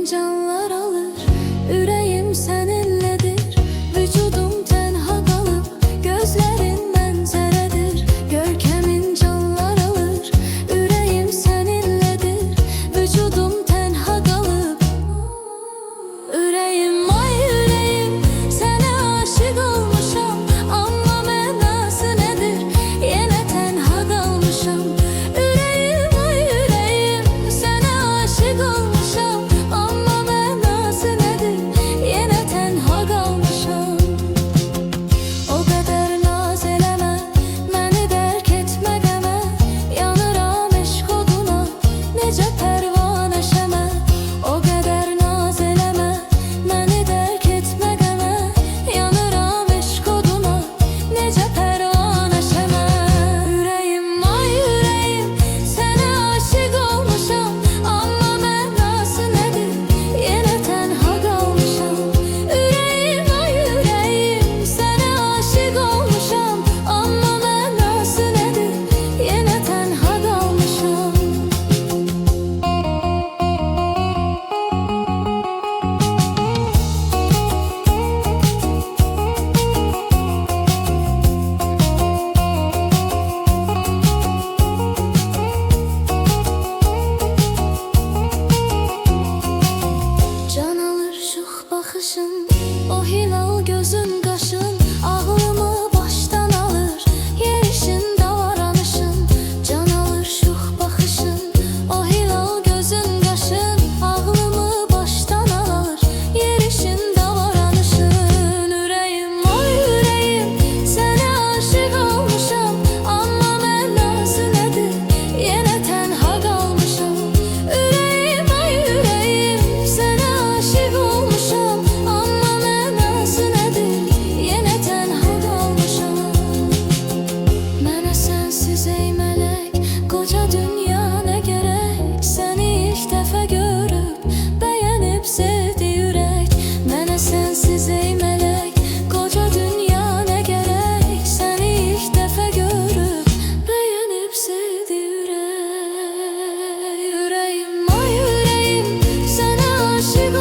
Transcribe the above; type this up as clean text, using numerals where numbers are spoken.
canlar alır. Yüreğim seninledir, vücudum tenha kalıp. Gözlerin menzeredir, görkemin canlar alır. Yüreğim seninledir, vücudum tenha kalıp. Yüreğim ay yüreğim, sana aşık olmuşam. Amma mənası nedir, yine tenha kalmışam. Yüreğim ay yüreğim, sana aşık olmuşam. Amma mənası nedir, yine tenha kalmışam. O kadar naz eləmə, məni dərk etmə qəmə. Yanıram eşq oduna, necə pərvanə şəmə. O kadar naz eləmə, məni dərk etmə qəmə. Yanıram eşq oduna, necə pərvanə şəmə. Yüreğim ay yüreğim, sənə aşık olmuşam. Amma mənası nədir, yenə tənha qalmışam. Yüreğim ay yüreğim, sənə aşık olmuşam. Amma mənası nədir, yenə tənha qalmışam. Can alır şux baxışın, o hilal gözün qaşın. Ağlımı başdan alır, yerişin davranışın. Can alır şux baxışın, o hilal gözün qaşın. Ağlımı başdan alır, yerişin davranışın. Yüreğim ay yüreğim, sənə aşık olmuşam. Amma mənası nədir, yenə tənha qalmışam. Yüreğim ay yüreğim, sənə aşık olmuşam. Amma mənası nədir, yenə tənha qalmışam. Mənə sənsiz ey mələk, qoca dünya nə gərək. Səni ilk dəfə görüb, bəyənib sevdi ürək. Mənə sənsiz ey mələk, qoca dünya nə gərək. Səni ilk dəfə görüb, bəyənib sevdi ürək. Yüreğim ay yüreğim, sənə aşık